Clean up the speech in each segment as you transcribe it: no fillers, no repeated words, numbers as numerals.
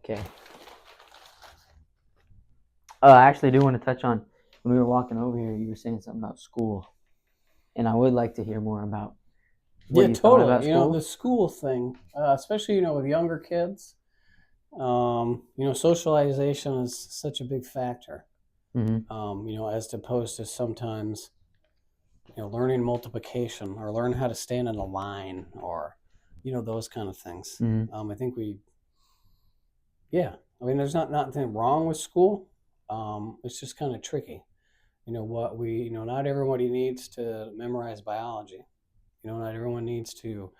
Okay. I actually do want to touch on when we were walking over here. You were saying something about school, and I would like to hear more about what you thought about school. The school thing, especially with younger kids. Socialization is such a big factor. As opposed to sometimes, learning multiplication or learn how to stand in a line or, those kind of things. I think there's nothing wrong with school. It's just kind of tricky. Not everybody needs to memorize biology. Not everyone needs to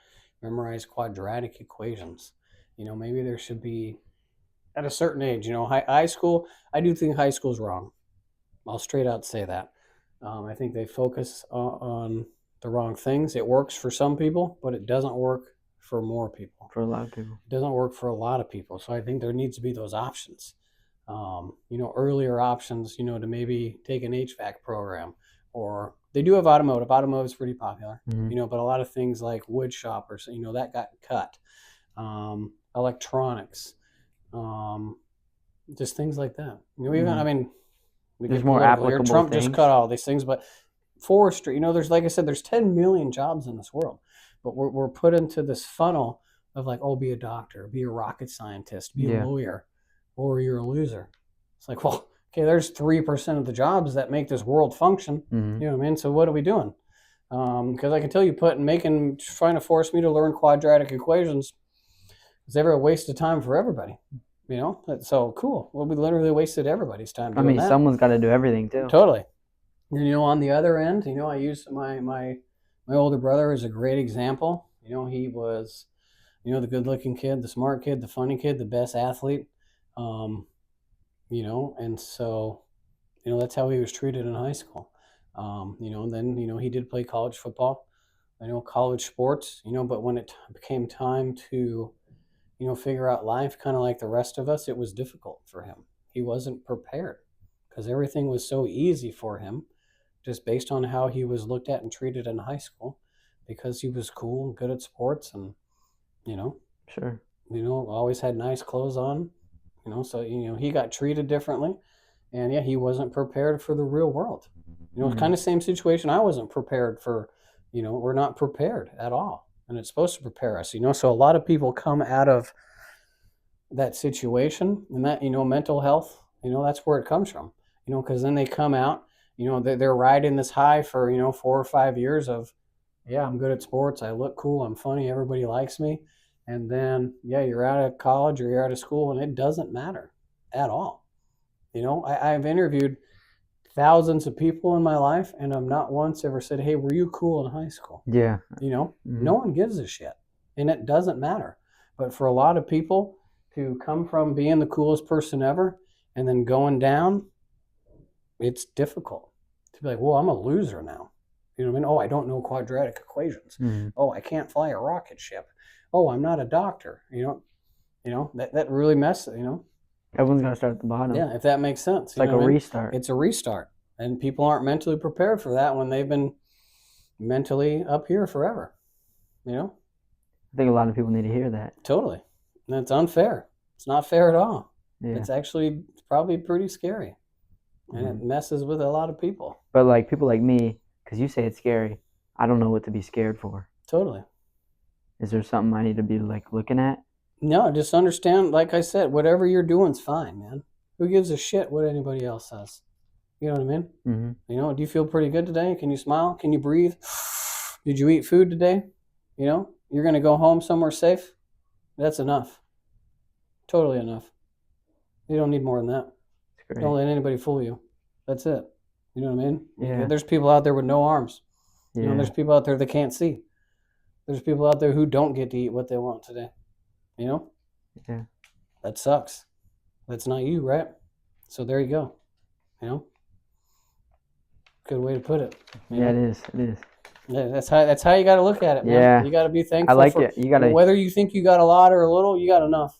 memorize quadratic equations. Maybe there should be, at a certain age, high school, I do think high school's wrong. I'll straight out say that. I think they focus on the wrong things. It works for some people, but it doesn't work for more people. For a lot of people. It doesn't work for a lot of people. So I think there needs to be those options. Earlier options, to maybe take an HVAC program, or they do have automotive. Automotive is pretty popular, but a lot of things like wood shop or, that got cut. Electronics, just things like that. There's more applicable Trump things. Just cut all these things, but forestry, there's, like I said, there's 10 million jobs in this world, but we're put into this funnel of like, oh, be a doctor, be a rocket scientist, be a lawyer, or you're a loser. It's like, well, okay, there's 3% of the jobs that make this world function. You know what I mean? So what are we doing? Because I can tell you, trying to force me to learn quadratic equations is ever a waste of time for everybody. So cool. Well, we literally wasted everybody's time doing that. Someone's got to do everything too. Totally. And, on the other end, I use my older brother as a great example. He was, the good-looking kid, the smart kid, the funny kid, the best athlete. And so, that's how he was treated in high school. And then, he did play college football, college sports, but when it became time to, figure out life kind of like the rest of us, it was difficult for him. He wasn't prepared because everything was so easy for him just based on how he was looked at and treated in high school because he was cool and good at sports and, Sure. Always had nice clothes on, so, he got treated differently. And he wasn't prepared for the real world. Kind of same situation. I wasn't prepared for, we're not prepared at all. And it's supposed to prepare us, So a lot of people come out of that situation and that, mental health, that's where it comes from, because then they come out, they're riding this high for, 4 or 5 years of, I'm good at sports. I look cool. I'm funny. Everybody likes me. And then, you're out of college or you're out of school and it doesn't matter at all. I've interviewed thousands of people in my life, and I've not once ever said, hey, were you cool in high school? Yeah. No one gives a shit, and it doesn't matter. But for a lot of people to come from being the coolest person ever and then going down, it's difficult to be like, well, I'm a loser now. You know what I mean? Oh, I don't know quadratic equations. Oh, I can't fly a rocket ship. Oh, I'm not a doctor. That really messes, Everyone's got to start at the bottom. Yeah, if that makes sense. It's like a restart. It's a restart. And people aren't mentally prepared for that when they've been mentally up here forever. I think a lot of people need to hear that. Totally. And it's unfair. It's not fair at all. Yeah. It's actually probably pretty scary. And it messes with a lot of people. But like people like me, because you say it's scary, I don't know what to be scared for. Totally. Is there something I need to be like looking at? No, just understand, like I said, whatever you're doing's fine, man. Who gives a shit what anybody else says? You know what I mean? Do you feel pretty good today? Can you smile? Can you breathe? Did you eat food today? You're going to go home somewhere safe? That's enough. Totally enough. You don't need more than that. Don't let anybody fool you. That's it. You know what I mean? Yeah. There's people out there with no arms. There's people out there that can't see. There's people out there who don't get to eat what they want today. Yeah. That sucks. That's not you, right? So there you go. Good way to put it. Yeah, it is. It is. Yeah, that's how you got to look at it, man. Yeah. You got to be thankful. I like it. You got to. Whether you think you got a lot or a little, you got enough.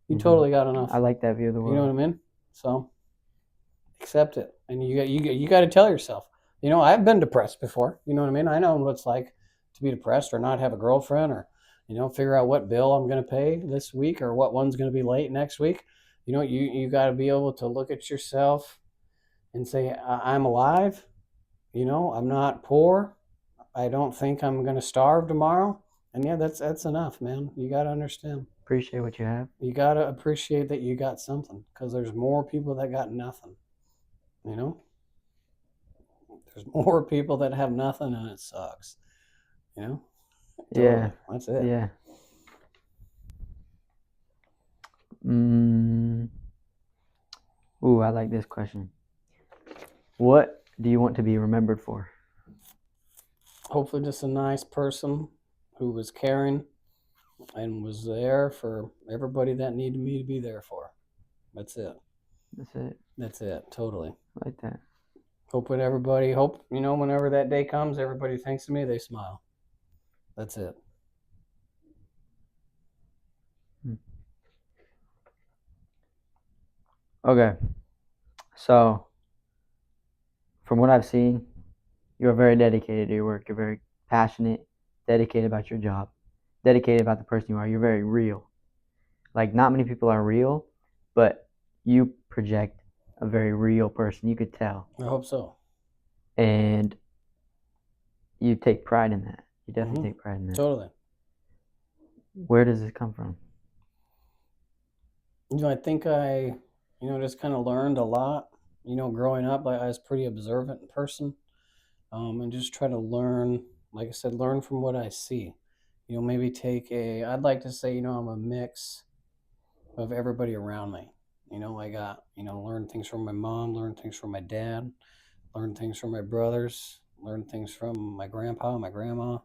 You totally got enough. I like that view of the world. You know what I mean? So accept it, and you got to tell yourself. I've been depressed before. You know what I mean? I know what it's like to be depressed or not have a girlfriend or Figure out what bill I'm going to pay this week or what one's going to be late next week. You got to be able to look at yourself and say, I'm alive. I'm not poor. I don't think I'm going to starve tomorrow. And yeah, that's enough, man. You got to understand. Appreciate what you have. You got to appreciate that you got something, because there's more people that got nothing. There's more people that have nothing, and it sucks. Totally. Yeah. That's it. Yeah. Ooh, I like this question. What do you want to be remembered for? Hopefully just a nice person who was caring and was there for everybody that needed me to be there for. That's it. That's it. Totally. I like that. Whenever that day comes, everybody thinks of me, they smile. That's it. Okay. So, from what I've seen, you're very dedicated to your work. You're very passionate, dedicated about your job, dedicated about the person you are. You're very real. Like, not many people are real, but you project a very real person. You could tell. I hope so. And you take pride in that. You definitely take pride in that. Totally. Where does this come from? I think I just kind of learned a lot. Growing up, I was a pretty observant person, and just try to learn, like I said, learn from what I see. Maybe I'd like to say, I'm a mix of everybody around me. I got, learn things from my mom, learn things from my dad, learn things from my brothers, learn things from my grandpa, my grandma,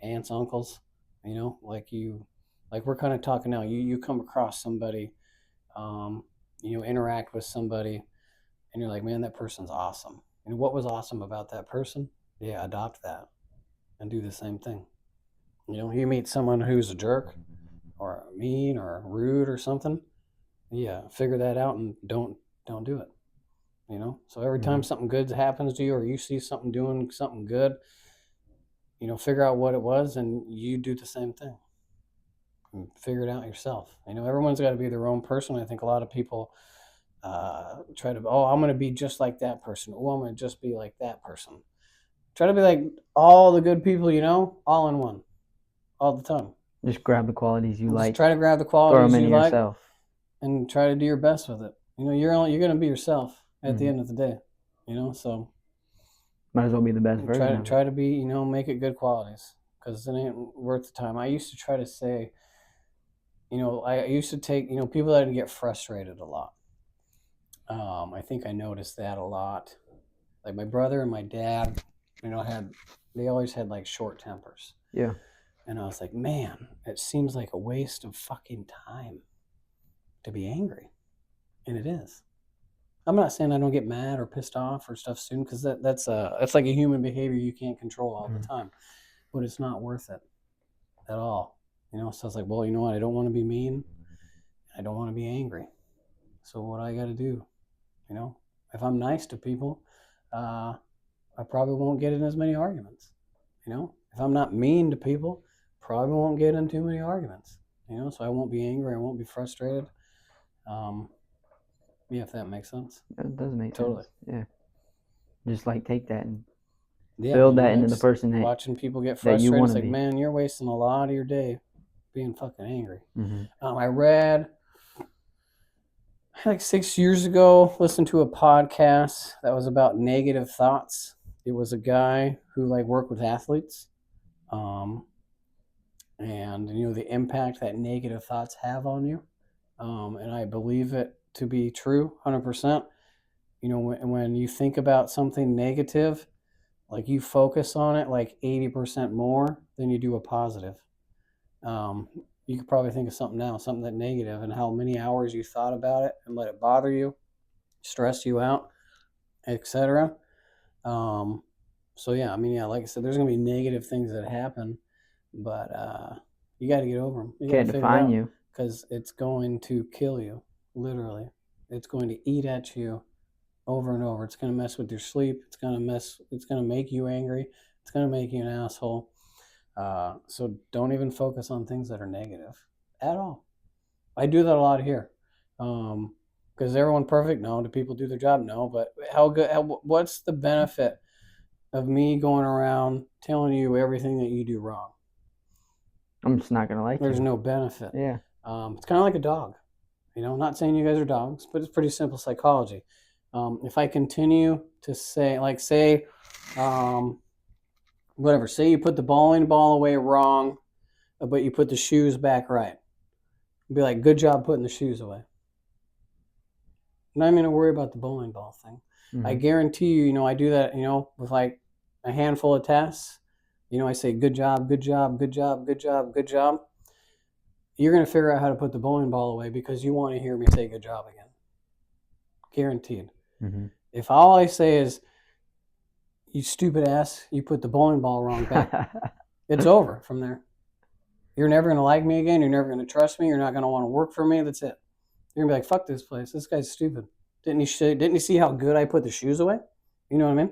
aunts, uncles. Like we're kind of talking now. You come across somebody, interact with somebody, and you're like, man, that person's awesome. And what was awesome about that person? Yeah, adopt that and do the same thing. You meet someone who's a jerk or mean or rude or something. Yeah, figure that out and don't do it. So every time something good happens to you, or you see something doing something good, figure out what it was and you do the same thing. And figure it out yourself. Everyone's got to be their own person. I think a lot of people try to, I'm going to be just like that person. I'm going to just be like that person. Try to be like all the good people all in one, all the time. Just grab the qualities you like. Try to grab the qualities you like, yourself, and try to do your best with it. You're going to be yourself at the end of the day. So might as well be the best version. Try to be, make it good qualities, because it ain't worth the time. I used to try to say, I used to take, people that get frustrated a lot. I think I noticed that a lot. Like my brother and my dad, they always had like short tempers. Yeah. And I was like, man, it seems like a waste of fucking time to be angry. And it is. I'm not saying I don't get mad or pissed off or stuff soon, because that's like a human behavior you can't control all the time. But it's not worth it at all. So I was like, well, you know what? I don't want to be mean. I don't want to be angry. So what I got to do? If I'm nice to people, I probably won't get in as many arguments. If I'm not mean to people, probably won't get in too many arguments. So I won't be angry. I won't be frustrated. Yeah, if that makes sense. It does make totally. Sense. Yeah. Just like take that and build that into the person that watching people get frustrated. It's like, be. Man, you're wasting a lot of your day being fucking angry. I read like 6 years ago, listened to a podcast that was about negative thoughts. It was a guy who worked with athletes, and the impact that negative thoughts have on you. And I believe it to be true 100%. When you think about something negative, you focus on it 80% more than you do a positive. You could probably think of something that negative, and how many hours you thought about it and let it bother you, stress you out, etc. So yeah, like I said, there's going to be negative things that happen, but you got to get over them. You can't define you, because it's going to kill you, literally. It's going to eat at you over and over. It's going to mess with your sleep. It's going to make you angry. It's going to make you an asshole. So don't even focus on things that are negative at all. I do that a lot here. Is everyone perfect? No. Do people do their job? No. But what's the benefit of me going around telling you everything that you do wrong? I'm just not gonna like There's you. no benefit. Yeah. It's kind of like a dog. I'm not saying you guys are dogs, but it's pretty simple psychology. If I continue to say, whatever, say you put the bowling ball away wrong, but you put the shoes back right. I'd be like, good job putting the shoes away. I'm not even going to worry about the bowling ball thing. Mm-hmm. I guarantee you, I do that, with like a handful of tasks. I say, good job, good job, good job, good job, good job. You're going to figure out how to put the bowling ball away because you want to hear me say good job again. Guaranteed. Mm-hmm. If all I say is, you stupid ass, you put the bowling ball wrong back, it's over from there. You're never going to like me again. You're never going to trust me. You're not going to want to work for me. That's it. You're going to be like, fuck this place. This guy's stupid. Didn't you see how good I put the shoes away? You know what I mean?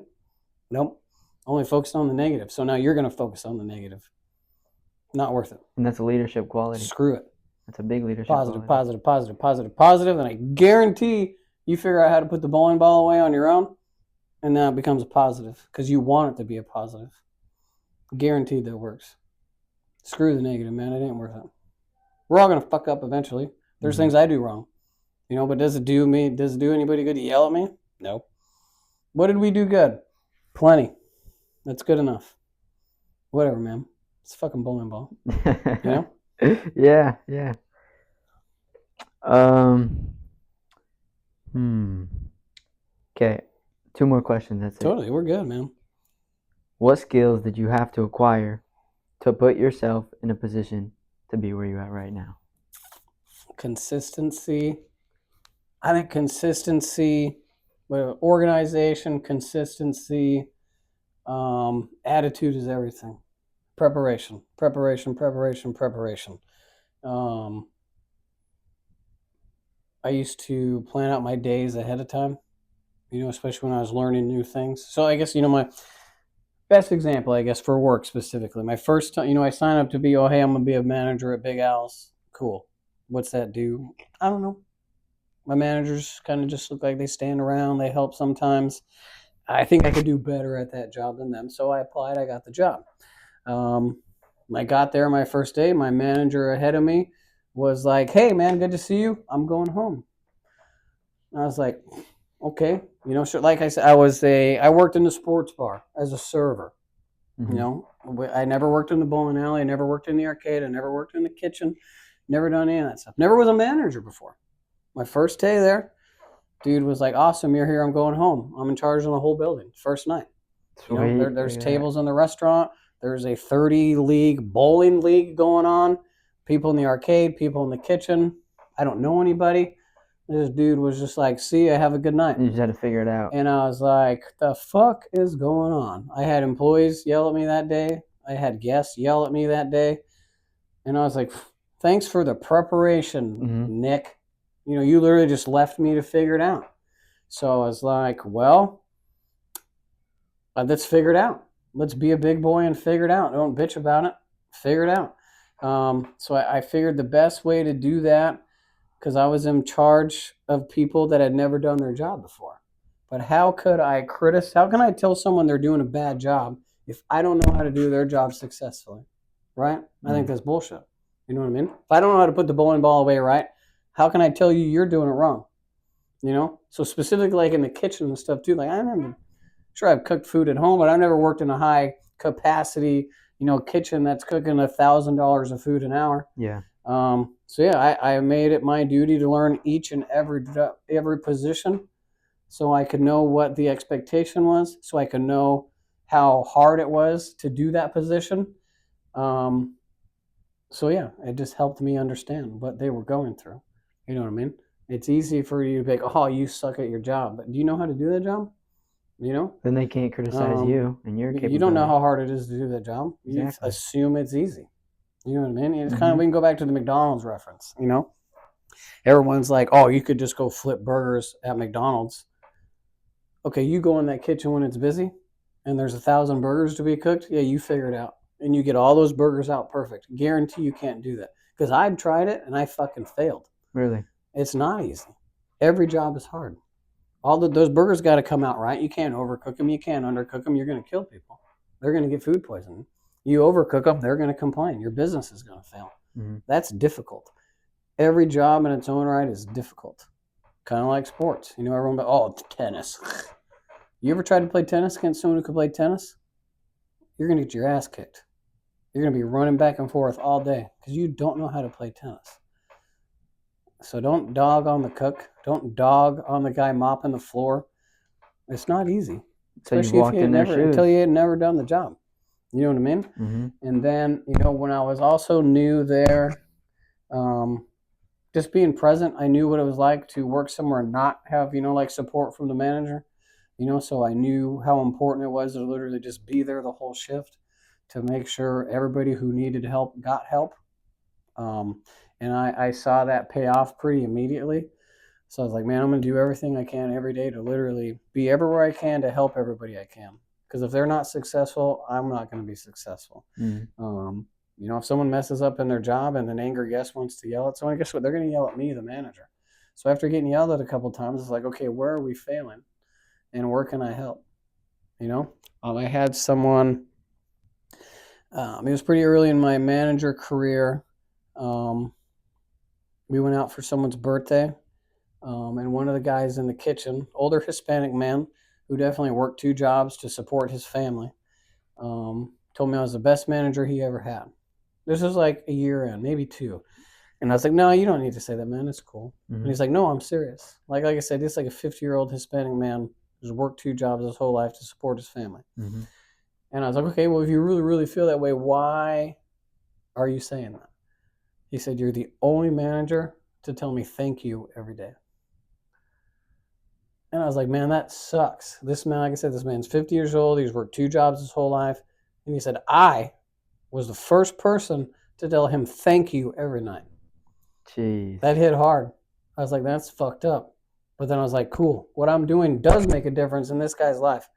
Nope. Only focused on the negative. So now you're going to focus on the negative. Not worth it. And that's a leadership quality. Screw it. That's a big leadership quality. Positive. And I guarantee you figure out how to put the bowling ball away on your own, and now it becomes a positive because you want it to be a positive. Guaranteed that works. Screw the negative, man. It ain't worth it. We're all going to fuck up eventually. There's things I do wrong. But does it do anybody good to yell at me? No. What did we do good? Plenty. That's good enough. Whatever, man. It's a fucking bowling ball. Yeah. Okay. 2 more questions. That's it. Totally. We're good, man. What skills did you have to acquire to put yourself in a position to be where you're at right now? Consistency. I think consistency, organization, consistency, attitude is everything. Preparation. I used to plan out my days ahead of time, especially when I was learning new things. So I guess, my best example, I guess, for work specifically, my first time, I signed up to be, hey, I'm going to be a manager at Big Al's. Cool. What's that do? I don't know. My managers kind of just look like they stand around. They help sometimes. I think I could do better at that job than them. So I applied. I got the job. I got there my first day. My manager ahead of me was like, hey, man, good to see you. I'm going home. And I was like, okay. Like I said, I worked in the sports bar as a server. Mm-hmm. I never worked in the bowling alley. I never worked in the arcade. I never worked in the kitchen. Never done any of that stuff. Never was a manager before. My first day there, dude was like, awesome, you're here, I'm going home. I'm in charge of the whole building. First night. There's tables in the restaurant. There's a 30-league bowling league going on. People in the arcade, people in the kitchen. I don't know anybody. This dude was just like, see ya, have a good night. You just had to figure it out. And I was like, the fuck is going on? I had employees yell at me that day. I had guests yell at me that day. And I was like, thanks for the preparation, Nick. You literally just left me to figure it out. So I was like, well, let's figure it out. Let's be a big boy and figure it out. Don't bitch about it. Figure it out. So I figured the best way to do that, because I was in charge of people that had never done their job before. But how can I tell someone they're doing a bad job if I don't know how to do their job successfully? Right? I think that's bullshit. You know what I mean? If I don't know how to put the bowling ball away right, how can I tell you you're doing it wrong? So specifically like in the kitchen and stuff too, like I've cooked food at home, but I've never worked in a high capacity, kitchen that's cooking $1,000 of food an hour. Yeah. I made it my duty to learn each and every position so I could know what the expectation was, so I could know how hard it was to do that position. It just helped me understand what they were going through. You know what I mean? It's easy for you to be like, oh, you suck at your job. But do you know how to do that job? Then they can't criticize you and your capability. You don't know how hard it is to do that job. Exactly. You assume it's easy. You know what I mean? It's kind of, we can go back to the McDonald's reference, Everyone's like, oh, you could just go flip burgers at McDonald's. Okay, you go in that kitchen when it's busy and there's 1,000 burgers to be cooked. Yeah, you figure it out. and you get all those burgers out perfect. Guarantee you can't do that. Because I've tried it and I fucking failed. Really? It's not easy. Every job is hard. Those burgers got to come out right. You can't overcook them. You can't undercook them. You're going to kill people. They're going to get food poisoning. You overcook them, they're going to complain. Your business is going to fail. Mm-hmm. That's difficult. Every job in its own right is difficult. Kind of like sports. You know, everyone, oh, tennis. You ever tried to play tennis against someone who could play tennis? You're going to get your ass kicked. You're going to be running back and forth all day because you don't know how to play tennis. So don't dog on the cook. Don't dog on the guy mopping the floor. It's not easy. So you walked in their shoes. Until you had never done the job. You know what I mean? Mm-hmm. And then, you know, when I was also new there, just being present, I knew what it was like to work somewhere and not have, you know, like support from the manager. You know, so I knew how important it was to literally just be there the whole shift to make sure everybody who needed help got help. And I saw that pay off pretty immediately. So I was like, man, I'm going to do everything I can every day to literally be everywhere I can to help everybody I can. Because if they're not successful, I'm not going to be successful. Mm-hmm. You know, if someone messes up in their job and an angry guest wants to yell at someone, guess what? They're going to yell at me, the manager. So after getting yelled at a couple of times, it's like, okay, where are we failing? And where can I help? You know, I had someone, it was pretty early in my manager career. We went out for someone's birthday. And one of the guys in the kitchen, older Hispanic man, who definitely worked 2 jobs to support his family, told me I was the best manager he ever had. This was like a year in, maybe 2. And I was like, no, you don't need to say that, man. It's cool. Mm-hmm. And he's like, no, I'm serious. Like I said, this is like a 50-year-old Hispanic man who's worked 2 jobs his whole life to support his family. Mm-hmm. And I was like, okay, well, if you really, really feel that way, why are you saying that? He said, you're the only manager to tell me thank you every day. And I was like, man, that sucks. This man, like I said, this man's 50 years old. He's worked 2 jobs his whole life. And he said, I was the first person to tell him thank you every night. Jeez. That hit hard. I was like, that's fucked up. But then I was like, cool. What I'm doing does make a difference in this guy's life.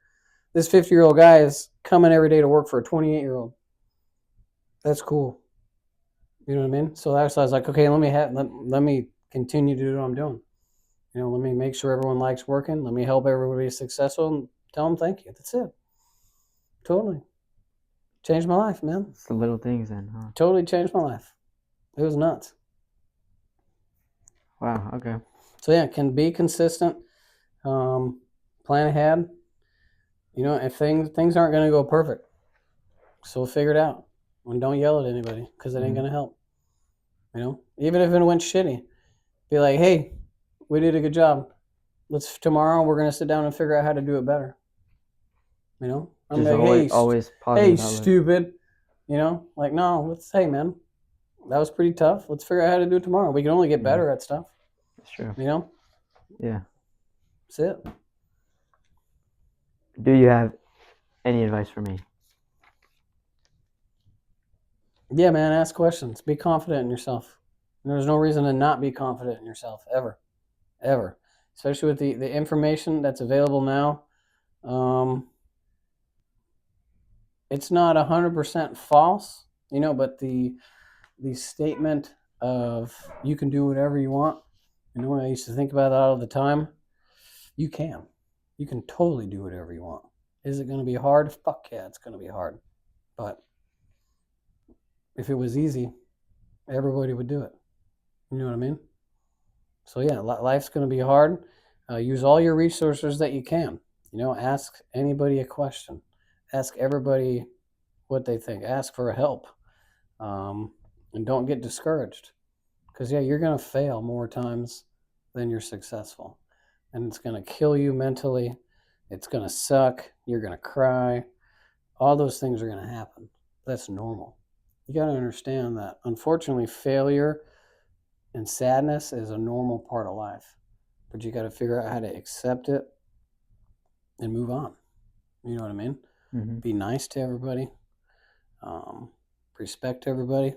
This 50-year-old guy is coming every day to work for a 28-year-old. That's cool. You know what I mean? So I was like, okay, let me continue to do what I'm doing. You know, let me make sure everyone likes working. Let me help everybody be successful and tell them thank you. That's it. Totally. Changed my life, man. It's the little things then, huh? Totally changed my life. It was nuts. Wow, okay. So yeah, can be consistent. Plan ahead. You know, if things aren't going to go perfect, so we'll figure it out. And don't yell at anybody because it ain't going to help. You know, even if it went shitty, be like, hey, we did a good job. Tomorrow we're going to sit down and figure out how to do it better. You know, I'm just like, always positive. Hey, stupid. You know, like, no, hey, man, that was pretty tough. Let's figure out how to do it tomorrow. We can only get better at stuff. That's true. You know? Yeah. That's it. Do you have any advice for me? Yeah, man, ask questions. Be confident in yourself. And there's no reason to not be confident in yourself, ever. Ever. Especially with the information that's available now. It's not 100% false, you know, but the statement of you can do whatever you want, you know, I used to think about that all the time. You can. You can totally do whatever you want. Is it going to be hard? Fuck yeah, it's going to be hard. But if it was easy, everybody would do it. You know what I mean? So yeah, life's going to be hard. Use all your resources that you can. You know, ask anybody a question. Ask everybody what they think. Ask for help. And don't get discouraged. Because, yeah, you're going to fail more times than you're successful. And it's going to kill you mentally. It's going to suck. You're going to cry. All those things are going to happen. That's normal. You got to understand that, unfortunately, failure and sadness is a normal part of life. But you got to figure out how to accept it and move on. You know what I mean? Mm-hmm. Be nice to everybody. Respect everybody.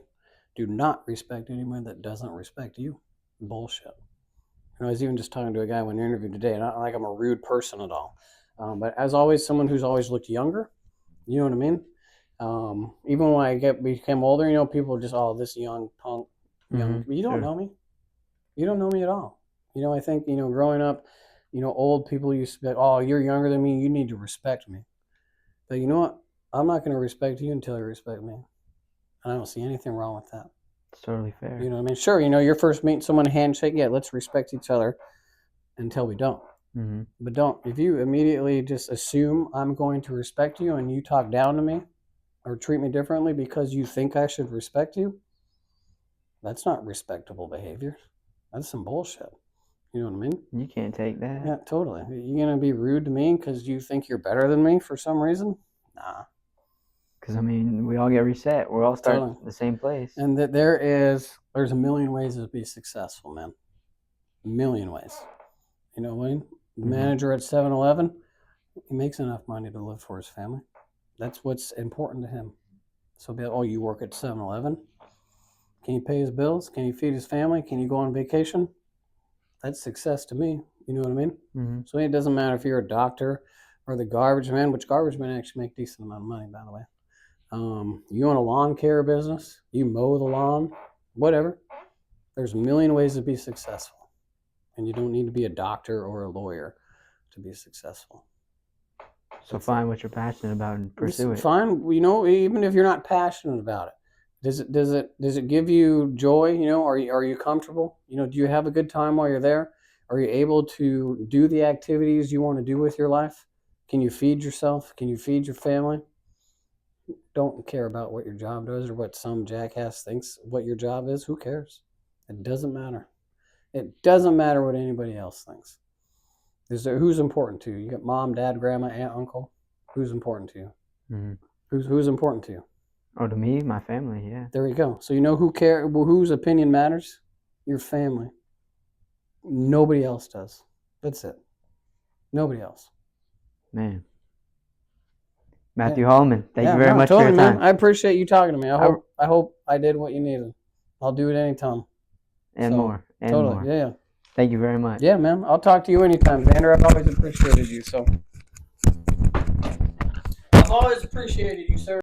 Do not respect anyone that doesn't respect you. Bullshit. You know, I was even just talking to a guy when I interviewed today, not like I'm a rude person at all. But as always, someone who's always looked younger, you know what I mean? Even when I became older, you know, people just, oh, this young punk, young. Mm-hmm. You don't Sure. know me. You don't know me at all. You know, I think, you know, growing up, you know, old people used to be like, oh, you're younger than me. You need to respect me. But you know what? I'm not going to respect you until you respect me. And I don't see anything wrong with that. It's totally You fair. know what I mean? Sure, you know, you're first meeting someone, handshake. Yeah, let's respect each other until we don't. Mm-hmm. But don't. If you immediately just assume I'm going to respect you and you talk down to me or treat me differently because you think I should respect you, that's not respectable behavior. That's some bullshit. You know what I mean? You can't take that. Yeah, totally. You gonna be rude to me because you think you're better than me for some reason? Nah, Because I mean, we all get reset. We all start totally. the same place. And that there's a million ways to be successful, man. A million ways. You know what I mean? The manager at 7-Eleven, he makes enough money to live for his family. That's what's important to him. So, oh, you work at 7-Eleven? Can you pay his bills? Can you feed his family? Can you go on vacation? That's success to me. You know what I mean? Mm-hmm. So it doesn't matter if you're a doctor or the garbage man, which garbage men actually make a decent amount of money, by the way. You own a lawn care business, you mow the lawn, whatever. There's a million ways to be successful. And you don't need to be a doctor or a lawyer to be successful. So find what you're passionate about and pursue it. Fine, you know, even if you're not passionate about it. Does it give you joy? You know, are you comfortable? You know, do you have a good time while you're there? Are you able to do the activities you want to do with your life? Can you feed yourself? Can you feed your family? Don't care about what your job does or what some jackass thinks what your job is. Who cares? It doesn't matter. It doesn't matter what anybody else thinks. Who's important to you? You got mom, dad, grandma, aunt, uncle. Who's important to you? Mm-hmm. Who's important to you? Oh, to me, my family, yeah. There you go. So you know whose opinion matters? Your family. Nobody else does. That's it. Nobody else. Man. Matthew Holloman, thank you very much totally, for your time. Man. I appreciate you talking to me. I hope I did what you needed. I'll do it anytime. And so, more. And totally, more. Yeah. Thank you very much. Yeah, man. I'll talk to you anytime, Xander. I've always appreciated you. I've always appreciated you, sir.